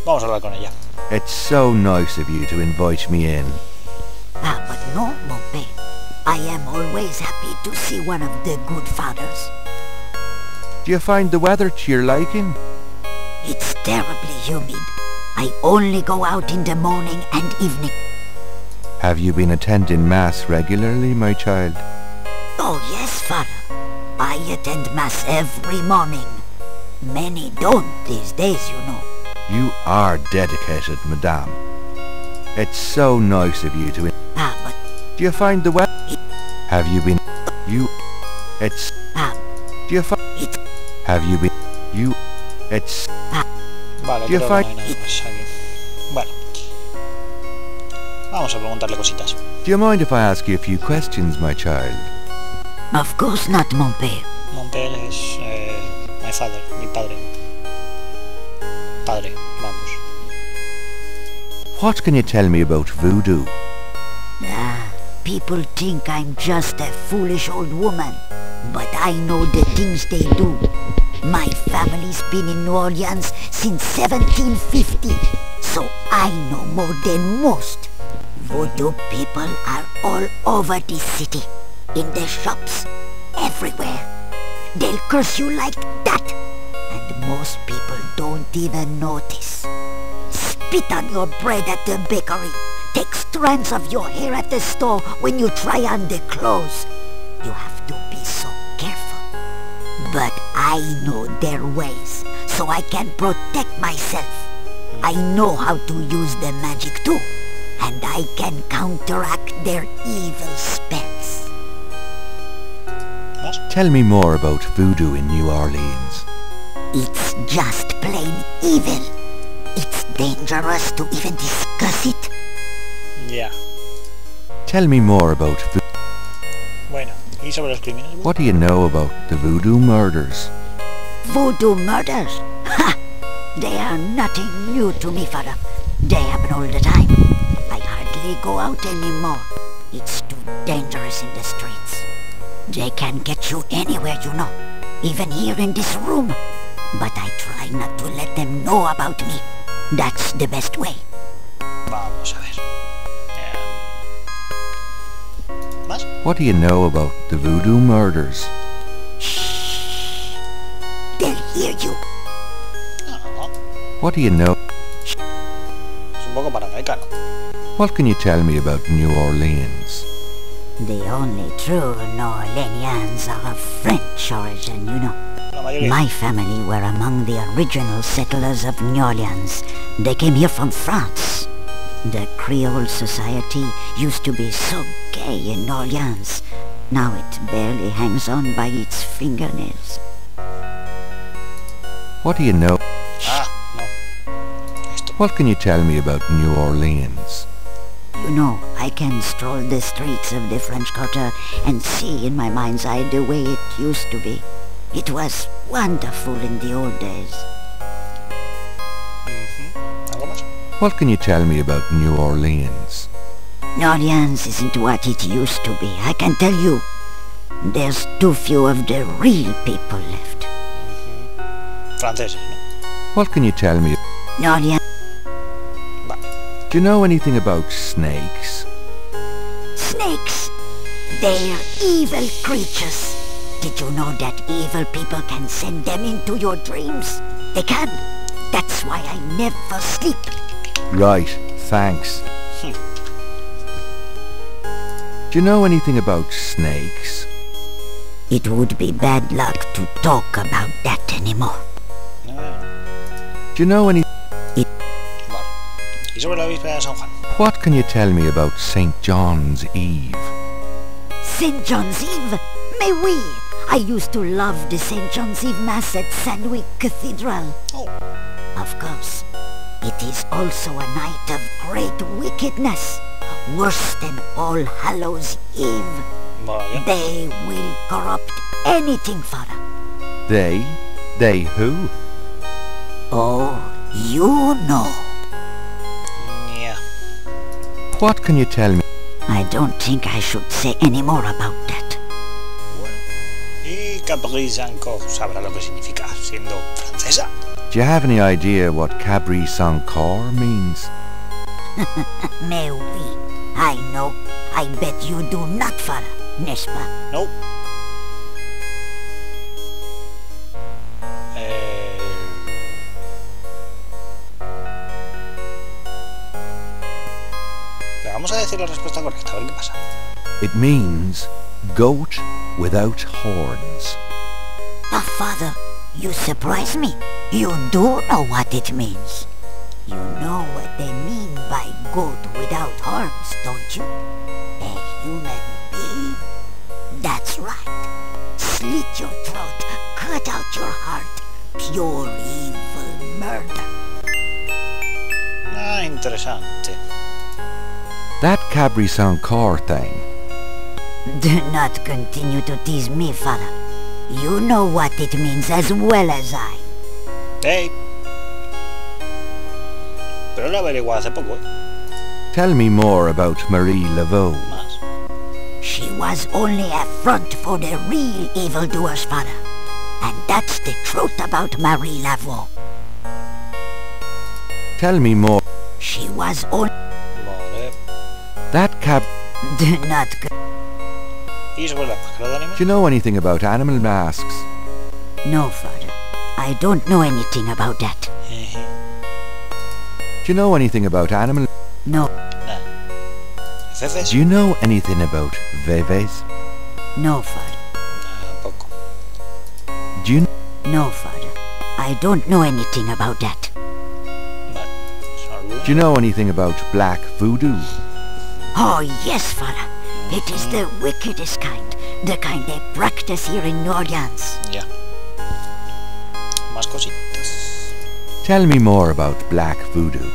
Vamos a hablar con ella. It's so nice of you to invite me in. Ah, but no, mon père. I am always happy to see one of the good fathers. Do you find the weather to your liking? It's terribly humid. I only go out in the morning and evening. Have you been attending Mass regularly, my child? Oh yes, father. I attend Mass every morning. Many don't these days, you know. You are dedicated, Madame. It's so nice of you to... Ah, but... Do you find the weather... Have you been... You... It's... Ah... Do you find... It... Have you been... You... It's... Ah... Vale, Do you creo find... que no hay nada más aquí. Bueno. Vamos a preguntarle cositas. Do you mind if I ask you a few questions, my child? Of course not, mon père. Mon père es... my father, mi padre. Padre, vamos. What can you tell me about voodoo? Ah, people think I'm just a foolish old woman. But I know the things they do. My family's been in New Orleans since 1750. So I know more than most. Voodoo people are all over this city. In the shops. Everywhere. They'll curse you like that. And most people don't even notice. Spit on your bread at the bakery. Take strands of your hair at the store when you try on the clothes. You have to be so careful. But I know their ways, so I can protect myself. I know how to use the magic too. And I can counteract their evil spells. Tell me more about voodoo in New Orleans. It's just plain evil. It's dangerous to even discuss it. Ya. Tell me more about voodoo. Bueno, ¿y sobre los crímenes? What do you know about the voodoo murders? Voodoo murders? Ha! They are nothing new to me, father. They happen all the time. I hardly go out anymore. It's too dangerous in the streets. They can get you anywhere, you know. Even here in this room. But I try not to let them know about me. That's the best way. Vamos a ver. ¿Más? What do you know about the voodoo murders? Shh. They'll hear you. No. What do you know? Es un poco paranoica, ¿no? What can you tell me about New Orleans? The only true New Orleanians are of French origin, you know. La mayoría. My family were among the original settlers of New Orleans. They came here from France. The Creole society used to be so gay in New Orleans. Now it barely hangs on by its fingernails. What do you know? Ah, no. Esto. What can you tell me about New Orleans? You know, I can stroll the streets of the French Quarter and see in my mind's eye the way it used to be. It was wonderful in the old days. ¿Algo más? What can you tell me about New Orleans? New Orleans isn't what it used to be, I can tell you. There's too few of the real people left. Franceses, ¿no? What can you tell me? New Orleans... Vale. Do you know anything about snakes? Snakes! They're evil creatures. Did you know that evil people can send them into your dreams? They can. That's why I never sleep. Right, thanks. Do you know anything about snakes? It would be bad luck to talk about that anymore. Do you know any... Vale. ¿Y sobre la víspera de San Juan? What can you tell me about St. John's Eve? St. John's Eve? Mais oui! I used to love the St. John's Eve Mass at St. Cathedral. Oh. Of course, it is also a night of great wickedness. Worse than All Hallows Eve. Vale. They will corrupt anything, father. They? They who? Oh, you know. Yeah. What can you tell me? I don't think I should say any more about that. Bueno. Y Gabriel sabrá lo que significa siendo francesa. Do you have any idea what Cabri Sankar means? Mais oui, I know. I bet you do not, father, n'est-ce pas? Nope. Vamos a decir la respuesta correcta, a ver qué pasa. It means goat without horns. Oh, father, you surprise me. You do know what it means. You know what they mean by goat without horns, don't you? A human being. That's right. Slit your throat, cut out your heart. Pure evil murder. Ah, interesante. That Cabri Sankar thing. Do not continue to tease me, father. You know what it means as well as I. Hey. Pero lo averigué hace poco, Tell me more about Marie Laveau. Más. She was only a front for the real evildoers, father. And that's the truth about Marie Laveau. Tell me more. She was only... Vale. That cab... Do not... ¿Y sobre la máscara de anime? Do you know anything about animal masks? No, father. I don't know anything about that. Do you know anything about animal... No, ¿Cefes? Do you know anything about veves? no, father. Tampoco. Do you... No, father. I don't know anything about that. Vale. Salud. Do you know anything about black voodoo? Oh, yes, father. It is the wickedest kind. The kind they practice here in New Orleans. Ya. Más cositas. Tell me more about black voodoo.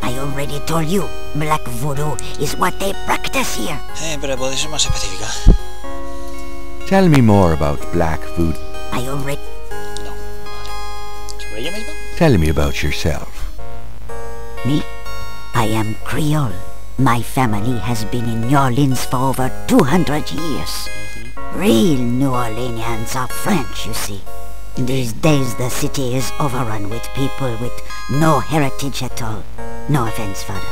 I already told you, black voodoo is what they practice here. Pero puede ser más específica. Tell me more about black voodoo. I already... No. Vale. ¿Sobre ella misma? Tell me about yourself. Me? I am Creole. My family has been in New Orleans for over 200 years. Real New Orleanians are French, you see. These days the city is overrun with people with no heritage at all. No offense, father,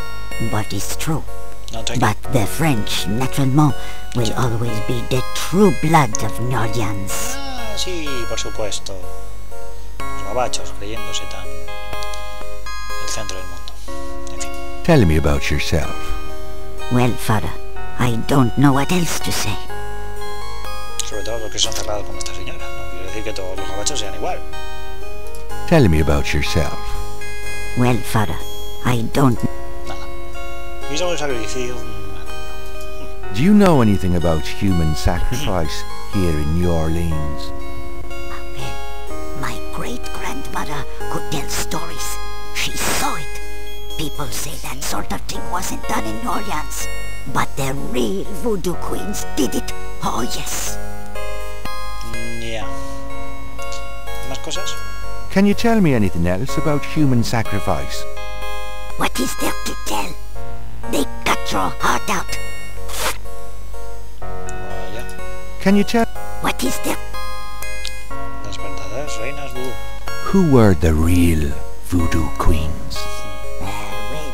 but it's true. No, tranqui. But the French, naturellement, will always be the true blood of New Orleans. Ah, sí, por supuesto. Los gabachos creyéndose tan... el centro del mundo. En fin. Tell me about yourself. Well, father, I don't know what else to say. Sobre todo los que son cerrados como esta señora. No quiero decir que todos los gabachos sean igual. Tell me about yourself. Well, father, I don't... Nada. Y sobre el sacrificio... Do you know anything about human sacrifice here in New Orleans? Well, my great-grandmother could tell stories. She saw it. People say that sort of thing wasn't done in New Orleans. But the real voodoo queens did it. Oh, yes. Ya. ¿Más cosas? Can you tell me anything else about human sacrifice? What is there to tell? They cut your heart out. Ya. Can you tell... What is there? Las verdaderas reinas vudú. Who were the real voodoo queens? Well,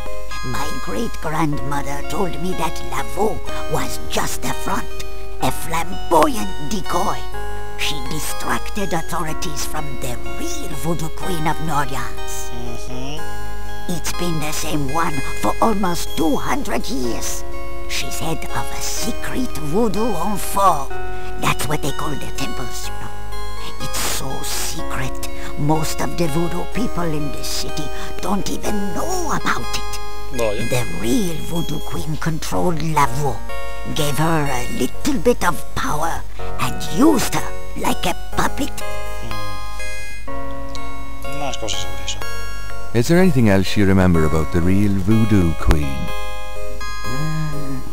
my great-grandmother told me that Laveau was just a front, a flamboyant decoy. She distracted authorities from the real voodoo queen of New Orleans. It's been the same one for almost 200 years. She's head of a secret voodoo enfant. That's what they call their temples, you know. It's so secret, most of the voodoo people in the city don't even know about it. Vaya. The real voodoo queen controlled Laveau, gave her a little bit of power, and used her like a puppet. Más cosas sobre eso. Is there anything else you remember about the real voodoo queen?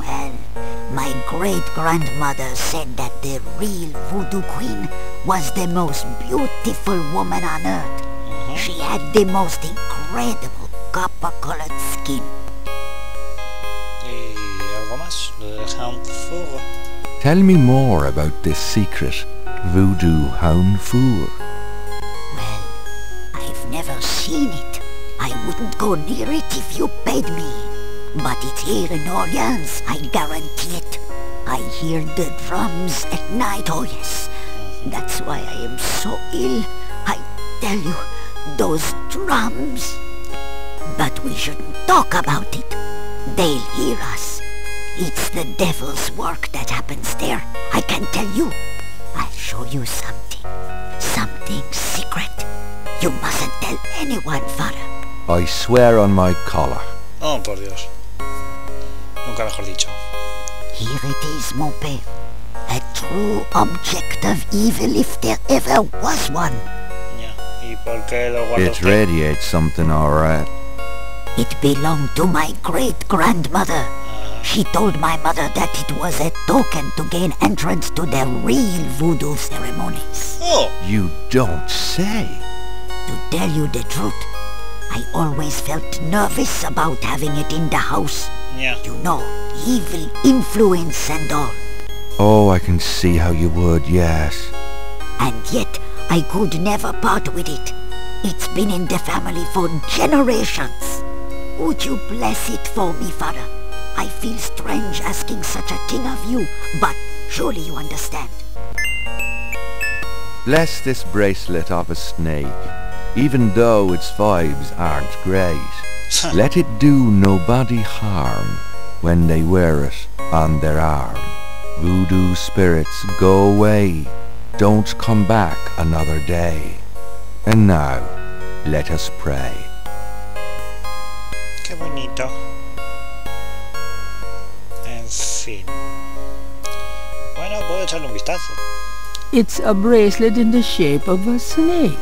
Well, my great-grandmother said that the real voodoo queen was the most beautiful woman on earth. She had the most incredible copper-colored skin. ¿Y algo más? Lo del Hanfour. Tell me more about this secret voodoo hound four. Well, I've seen it. I wouldn't go near it if you paid me. But it's here in Orleans, I guarantee it. I hear the drums at night, oh yes. That's why I am so ill. I tell you, those drums. But we shouldn't talk about it. They'll hear us. It's the devil's work that happens there. I can tell you. I'll show you something. Something secret. You mustn't tell anyone, Father. I swear on my collar. Oh, por Dios. Nunca mejor dicho. Here it is, mon père. A true object of evil if there ever was one. Ya. ¿Y por qué lo guardó It usted? radiates something, alright. It belonged to my great-grandmother. She told my mother that it was a token to gain entrance to the real voodoo ceremonies. Oh. You don't say. To tell you the truth, I always felt nervous about having it in the house. Ya. You know, evil influence and all. Oh, I can see how you would, yes. And yet, I could never part with it. It's been in the family for generations. Would you bless it for me, Father? I feel strange asking such a thing of you, but surely you understand. Bless this bracelet of a snake, even though its vibes aren't great. Let it do nobody harm when they wear it on their arm. Voodoo spirits, go away, don't come back another day. And now, let us pray. Qué bonito. En fin. Bueno, puedo echarle un vistazo. It's a bracelet in the shape of a snake.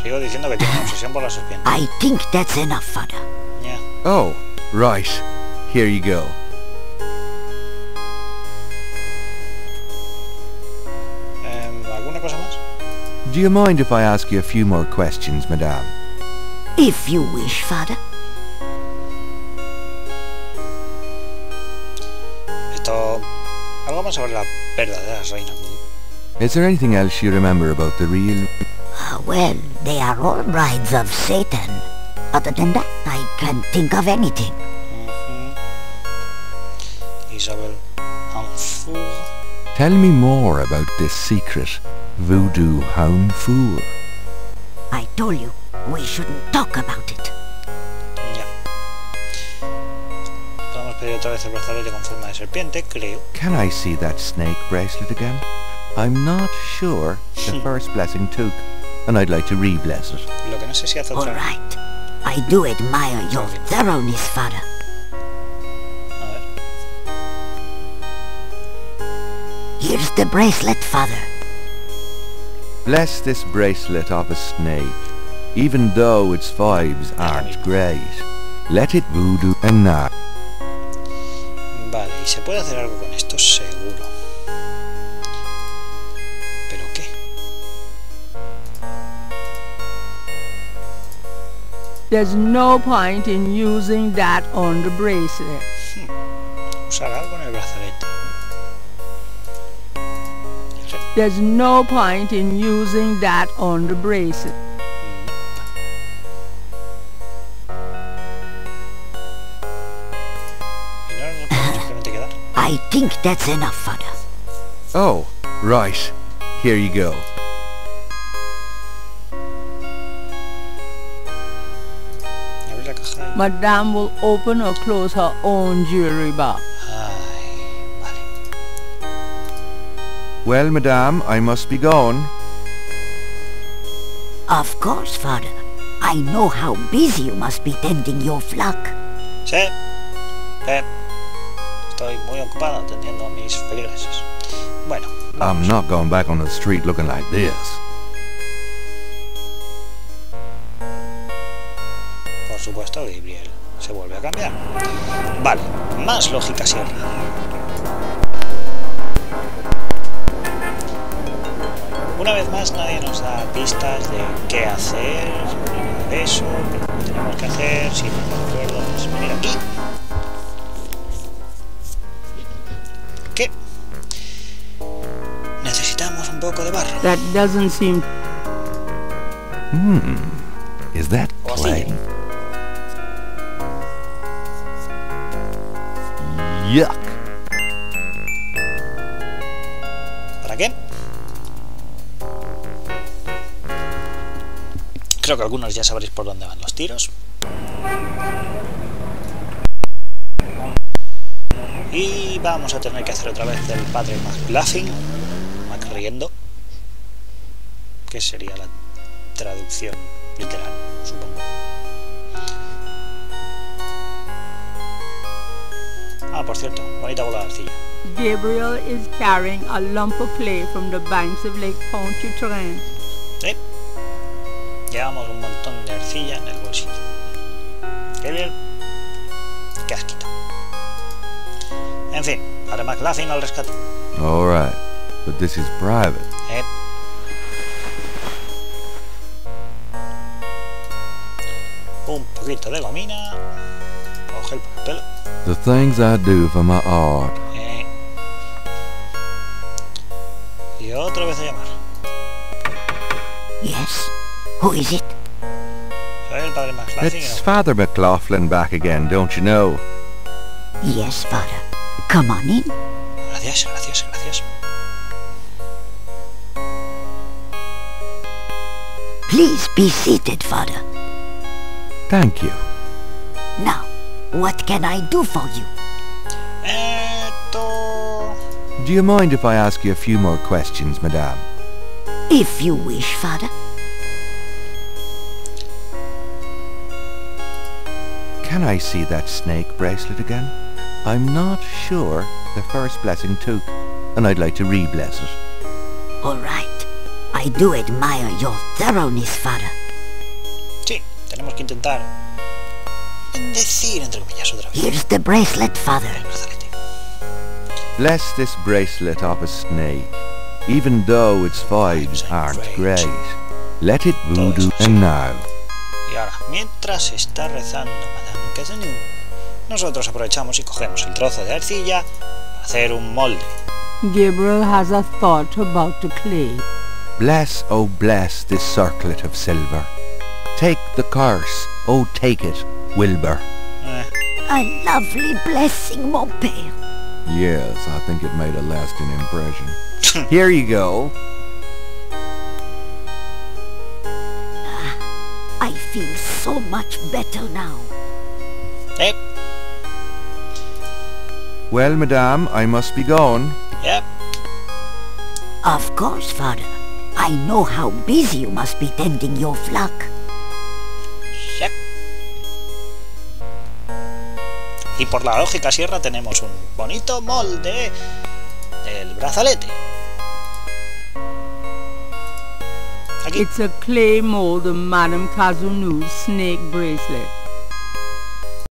Sigo diciendo que tiene una obsesión por la serpiente. I think that's enough, Father. Ya. Oh, right. Here you go. ¿Alguna cosa más? Do you mind if I ask you a few more questions, Madame? If you wish, Father. Esto... Algo más sobre la verdadera reina vudú. Is there anything else you remember about the real... Well, they are all brides of Satan. Other than that, I can't think of anything. Isabel Anfour. Tell me more about this secret voodoo hound fool. I told you, we shouldn't talk about it. Ya. Podemos pedir otra vez el brazalete con forma de serpiente, creo. Can I see that snake bracelet again? I'm not sure. The first blessing took, and I'd like to re-bless it. Lo que no sé si hace All otra vez. right. I do admire your thoroughness, Father. A ver. Here's the bracelet, Father. Bless this bracelet of a snake, even though its vibes aren't great. Let it voodoo and now. Vale, y se puede hacer algo con esto seguro. ¿Pero qué? There's no point in using that on the bracelet. Usar algo en el brazalete. There's no point in using that on the bracelet. Y no nos podemos simplemente quedar. I think that's enough, Father. Oh, right. Here you go. Abrir la caja y... Madame will open or close her own jewelry box. Ay, vale. Well, Madame, I must be going. Of course, Father. I know how busy you must be tending your flock. Sí. Sí. Estoy muy ocupado atendiendo a mis feligreses. Bueno, I'm not going back on the street looking like this. por supuesto, Gabriel se vuelve a cambiar. Vale, más Lógica Sierra. Una vez más nadie nos da pistas de qué hacer, ni de eso, qué tenemos que hacer, si no me acuerdo, pues venir aquí. ¿Qué? Necesitamos un poco de barro. That doesn't seem... Is that O clay? arcilla. Yuck. ¿Para qué? Creo que algunos ya sabréis por dónde van los tiros. Y vamos a tener que hacer otra vez el padre McLaughlin, riendo, que sería la traducción literal, supongo. Ah, por cierto, bonita bola de arcilla. Gabriel is carrying a lump of clay from the banks of Lake Pontchartrain. ¿Sí? Llevamos un montón de arcilla en el bolsillo. Gabriel, qué asquito. En fin, para McLaughlin al rescate. All right, but this is private. Un poquito de gomina o gel para el pelo. The things I do for my art. Y otra vez a llamar. Yes? Who is it? Soy el padre McLaughlin. It's Father McLaughlin back again, don't you know? Yes, Father. Come on in. Gracias, gracias, gracias. Please be seated, Father. Thank you. Now, what can I do for you? Do you mind if I ask you a few more questions, Madame? If you wish, Father. Can I see that snake bracelet again? I'm not sure the first blessing took, and I'd like to re-bless it. All right. I do admire your thoroughness, Father. Sí, tenemos que intentar bendecir, entre comillas, otra vez. Here's the bracelet, Father. El brazalete. Bless this bracelet of a snake, even though its vibes aren't great. Let it voodoo and now. Y ahora, mientras está rezando Madame Cazanoux, nosotros aprovechamos y cogemos el trozo de arcilla para hacer un molde. Gabriel has a thought about the clay. Bless, oh bless this circlet of silver. Take the curse, oh take it, Wilbur. A lovely blessing, mon père. Yes, I think it made a lasting impression. Here you go. I feel so much better now. Well, Madame, I must be going. Yep. Of course, Father. I know how busy you must be tending your flock. Yep. Y por la Lógica Sierra tenemos un bonito molde del brazalete. Aquí. It's a clay mold of Madame Cazanoux's snake bracelet.